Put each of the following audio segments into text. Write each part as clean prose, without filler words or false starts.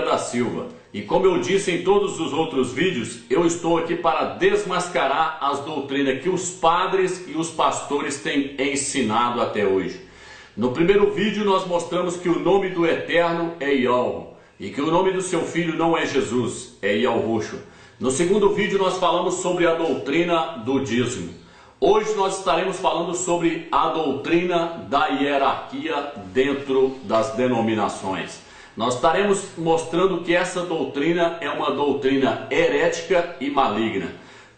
da Silva, e como eu disse em todos os outros vídeos, eu estou aqui para desmascarar as doutrinas que os padres e os pastores têm ensinado até hoje. No primeiro vídeo nós mostramos que o nome do Eterno é Yahweh e que o nome do seu filho não é Jesus, é Yahushua. No segundo vídeo nós falamos sobre a doutrina do dízimo. Hoje nós estaremos falando sobre a doutrina da hierarquia dentro das denominações. Nós estaremos mostrando que essa doutrina é uma doutrina herética e maligna.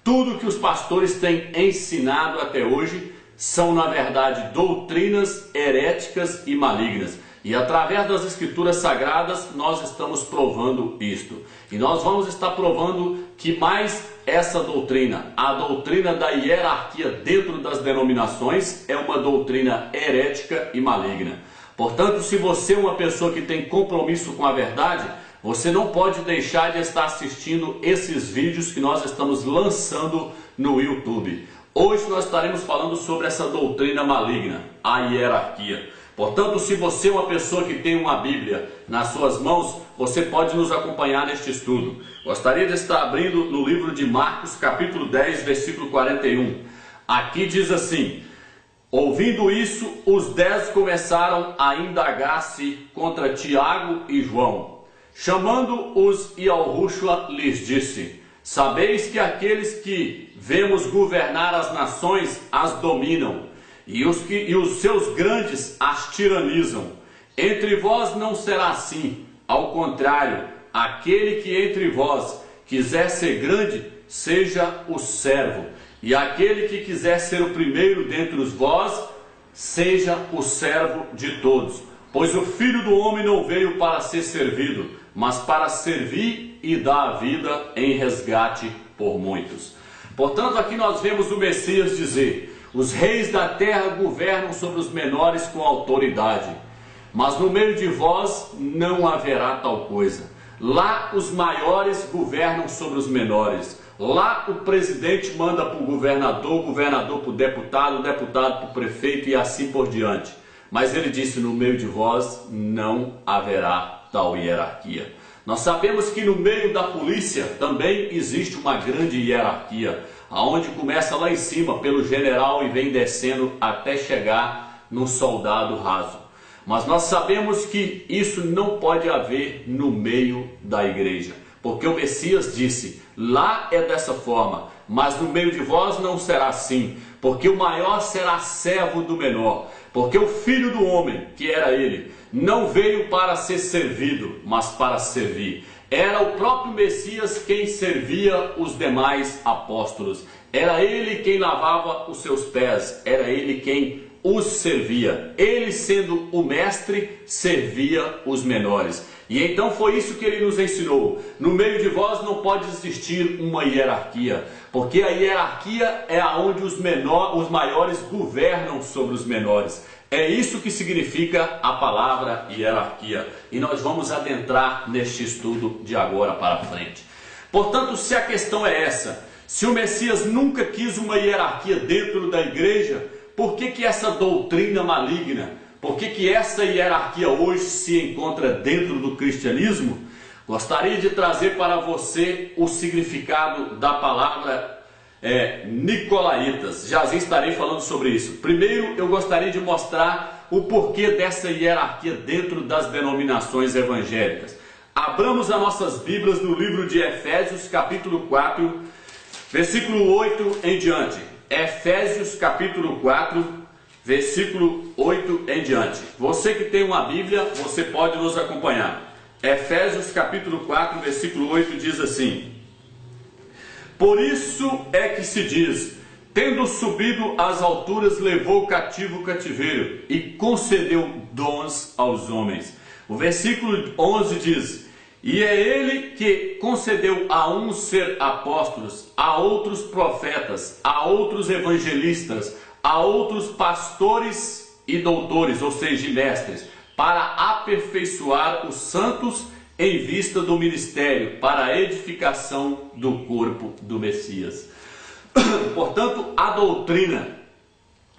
Tudo que os pastores têm ensinado até hoje são, na verdade, doutrinas heréticas e malignas. E através das escrituras sagradas nós estamos provando isto. E nós vamos estar provando que mais essa doutrina, a doutrina da hierarquia dentro das denominações, é uma doutrina herética e maligna. Portanto, se você é uma pessoa que tem compromisso com a verdade, você não pode deixar de estar assistindo esses vídeos que nós estamos lançando no YouTube. Hoje nós estaremos falando sobre essa doutrina maligna, a hierarquia. Portanto, se você é uma pessoa que tem uma Bíblia nas suas mãos, você pode nos acompanhar neste estudo. Gostaria de estar abrindo no livro de Marcos, capítulo 10, versículo 41. Aqui diz assim: ouvindo isso, os 10 começaram a indagar-se contra Tiago e João. Chamando-os, Yahushua lhes disse: sabeis que aqueles que vemos governar as nações as dominam, e os seus grandes as tiranizam. Entre vós não será assim. Ao contrário, aquele que entre vós quiser ser grande, seja o servo. E aquele que quiser ser o primeiro dentre os vós, seja o servo de todos. Pois o Filho do Homem não veio para ser servido, mas para servir e dar a vida em resgate por muitos. Portanto, aqui nós vemos o Messias dizer: os reis da terra governam sobre os menores com autoridade, mas no meio de vós não haverá tal coisa. Lá os maiores governam sobre os menores. Lá o presidente manda para o governador, o governador para o deputado para o prefeito e assim por diante. Mas ele disse: no meio de vós não haverá tal hierarquia. Nós sabemos que no meio da polícia também existe uma grande hierarquia, aonde começa lá em cima pelo general e vem descendo até chegar no soldado raso. Mas nós sabemos que isso não pode haver no meio da igreja, porque o Messias disse: lá é dessa forma, mas no meio de vós não será assim, porque o maior será servo do menor. Porque o Filho do Homem, que era ele, não veio para ser servido, mas para servir. Era o próprio Messias quem servia os demais apóstolos. Era ele quem lavava os seus pés, era ele quem os servia. Ele, sendo o mestre, servia os menores. E então foi isso que ele nos ensinou. No meio de vós não pode existir uma hierarquia, porque a hierarquia é aonde os maiores governam sobre os menores. É isso que significa a palavra hierarquia. E nós vamos adentrar neste estudo de agora para frente. Portanto, se a questão é essa, se o Messias nunca quis uma hierarquia dentro da igreja, por que essa doutrina maligna? Por que essa hierarquia hoje se encontra dentro do cristianismo? Gostaria de trazer para você o significado da palavra Nicolaítas. Já estarei falando sobre isso. Primeiro eu gostaria de mostrar o porquê dessa hierarquia dentro das denominações evangélicas. Abramos as nossas Bíblias no livro de Efésios capítulo 4, versículo 8 em diante. Efésios capítulo 4, versículo 8 em diante. Você que tem uma Bíblia, você pode nos acompanhar. Efésios capítulo 4, versículo 8 diz assim: por isso é que se diz: tendo subido às alturas, levou cativo o cativeiro e concedeu dons aos homens. O versículo 11 diz: e é ele que concedeu a uns ser apóstolos, a outros profetas, a outros evangelistas, a outros pastores e doutores, ou seja, mestres, para aperfeiçoar os santos em vista do ministério, para a edificação do corpo do Messias. Portanto, a doutrina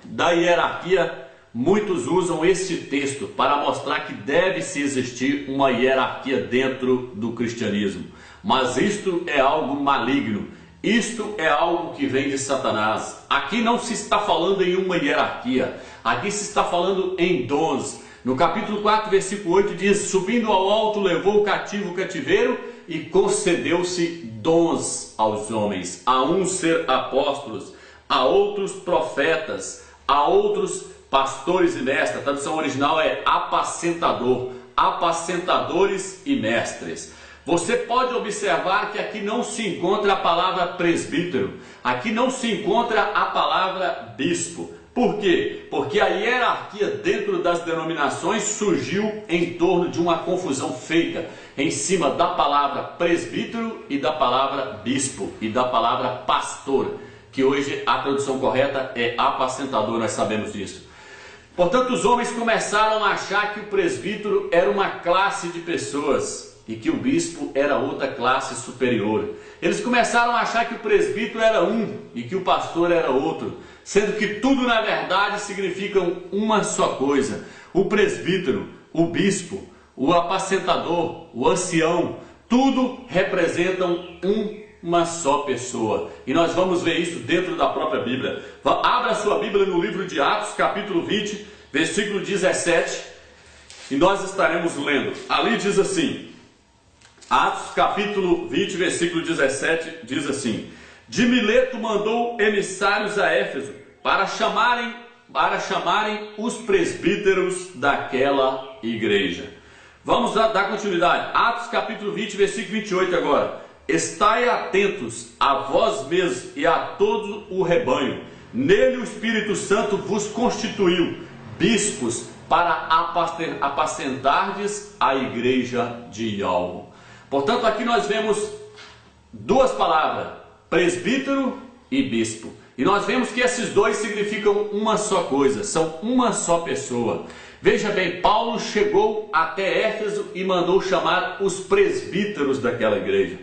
da hierarquia muitos usam este texto para mostrar que deve-se existir uma hierarquia dentro do cristianismo. Mas isto é algo maligno, isto é algo que vem de Satanás. Aqui não se está falando em uma hierarquia, aqui se está falando em dons. No capítulo 4, versículo 8 diz: subindo ao alto, levou o cativo o cativeiro e concedeu-se dons aos homens. A uns ser apóstolos, a outros profetas, a outros pastores e mestres. A tradução original é apacentador, apacentadores e mestres. Você pode observar que aqui não se encontra a palavra presbítero, aqui não se encontra a palavra bispo. Por quê? Porque a hierarquia dentro das denominações surgiu em torno de uma confusão feita em cima da palavra presbítero e da palavra bispo e da palavra pastor, que hoje a tradução correta é apacentador, nós sabemos disso. Portanto, os homens começaram a achar que o presbítero era uma classe de pessoas e que o bispo era outra classe superior. Eles começaram a achar que o presbítero era um e que o pastor era outro, sendo que tudo na verdade significam uma só coisa. O presbítero, o bispo, o apacentador, o ancião, tudo representam uma só pessoa. E nós vamos ver isso dentro da própria Bíblia. Abra sua Bíblia no livro de Atos, capítulo 20, versículo 17, e nós estaremos lendo. Ali diz assim, Atos capítulo 20, versículo 17, diz assim: de Mileto mandou emissários a Éfeso para chamarem os presbíteros daquela igreja. Vamos dar continuidade. Atos capítulo 20, versículo 28 agora. Estai atentos a vós mesmos e a todo o rebanho. Nele o Espírito Santo vos constituiu bispos para apacentardes a igreja de algo. Portanto, aqui nós vemos duas palavras, presbítero e bispo. E nós vemos que esses dois significam uma só coisa, são uma só pessoa. Veja bem, Paulo chegou até Éfeso e mandou chamar os presbíteros daquela igreja.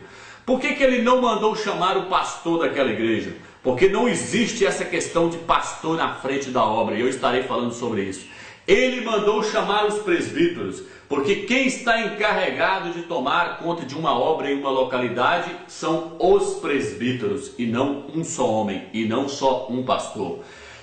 Por que ele não mandou chamar o pastor daquela igreja? Porque não existe essa questão de pastor na frente da obra, e eu estarei falando sobre isso. Ele mandou chamar os presbíteros, porque quem está encarregado de tomar conta de uma obra em uma localidade são os presbíteros, e não um só homem, e não só um pastor.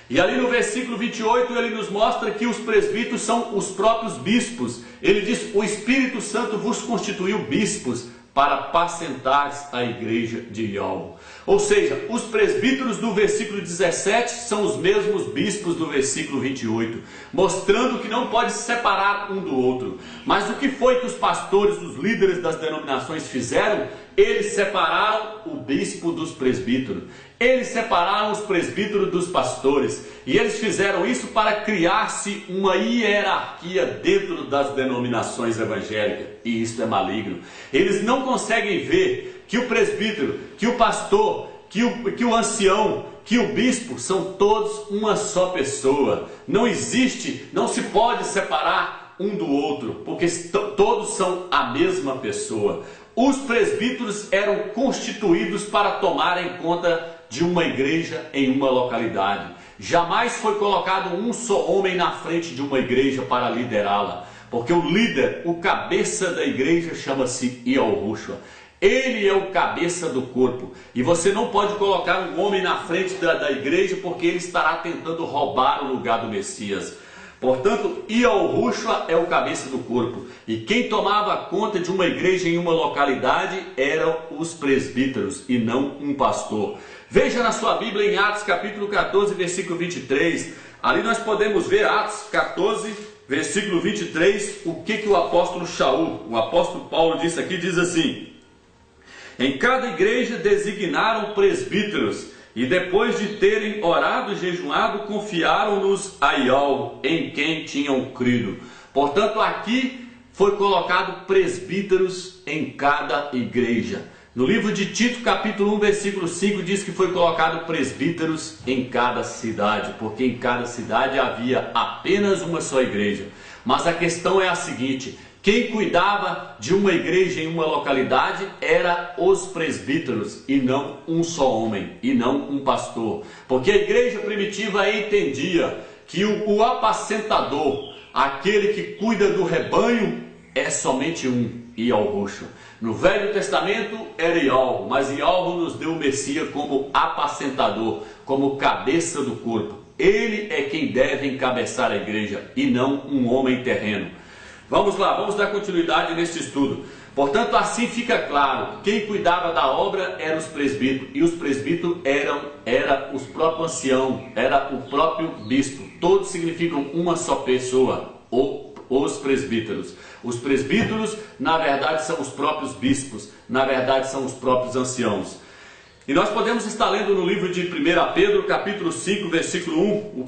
E ali no versículo 28 ele nos mostra que os presbíteros são os próprios bispos. Ele diz: o Espírito Santo vos constituiu bispos para apacentar a igreja de algo. Ou seja, os presbíteros do versículo 17 são os mesmos bispos do versículo 28, mostrando que não pode se separar um do outro. Mas o que foi que os pastores, os líderes das denominações fizeram? Eles separaram o bispo dos presbíteros. Eles separaram os presbíteros dos pastores. E eles fizeram isso para criar-se uma hierarquia dentro das denominações evangélicas. E isso é maligno. Eles não conseguem ver que o presbítero, que o pastor, que o ancião, que o bispo são todos uma só pessoa. Não existe, não se pode separar um do outro, porque todos são a mesma pessoa. Os presbíteros eram constituídos para tomarem conta de uma igreja em uma localidade. Jamais foi colocado um só homem na frente de uma igreja para liderá-la, porque o líder, o cabeça da igreja, chama-se Yahushua. Ele é o cabeça do corpo, e você não pode colocar um homem na frente da igreja, porque ele estará tentando roubar o lugar do Messias. Portanto, Yahushua é o cabeça do corpo, e quem tomava conta de uma igreja em uma localidade eram os presbíteros e não um pastor. Veja na sua Bíblia em Atos capítulo 14, versículo 23. Ali nós podemos ver Atos 14, versículo 23, o que o apóstolo Shaul, o apóstolo Paulo disse aqui, diz assim: em cada igreja designaram presbíteros, e depois de terem orado e jejuado, confiaram-nos a Ial, em quem tinham crido. Portanto, aqui foi colocado presbíteros em cada igreja. No livro de Tito, capítulo 1, versículo 5, diz que foi colocado presbíteros em cada cidade, porque em cada cidade havia apenas uma só igreja. Mas a questão é a seguinte: quem cuidava de uma igreja em uma localidade era os presbíteros, e não um só homem, e não um pastor. Porque a igreja primitiva entendia que o apacentador, aquele que cuida do rebanho, é somente um, Ialroxo. No Velho Testamento era Ialro, mas Ialro nos deu o Messias como apacentador, como cabeça do corpo. Ele é quem deve encabeçar a igreja e não um homem terreno. Vamos lá, vamos dar continuidade neste estudo. Portanto, assim fica claro, quem cuidava da obra eram os presbíteros, e os presbíteros era os próprios anciãos, era o próprio bispo. Todos significam uma só pessoa, os presbíteros. Os presbíteros, na verdade, são os próprios bispos, na verdade, são os próprios anciãos. E nós podemos estar lendo no livro de 1 Pedro, capítulo 5, versículo 1, o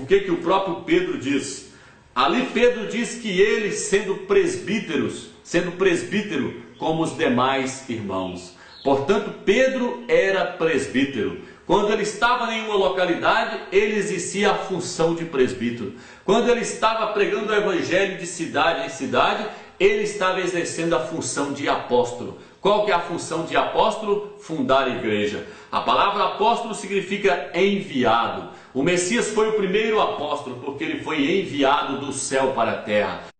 que o próprio Pedro diz. Ali Pedro diz que ele, sendo presbítero como os demais irmãos. Portanto, Pedro era presbítero. Quando ele estava em uma localidade, ele exercia a função de presbítero. Quando ele estava pregando o evangelho de cidade em cidade, ele estava exercendo a função de apóstolo. Qual que é a função de apóstolo? Fundar a igreja. A palavra apóstolo significa enviado. O Messias foi o primeiro apóstolo porque ele foi enviado do céu para a terra.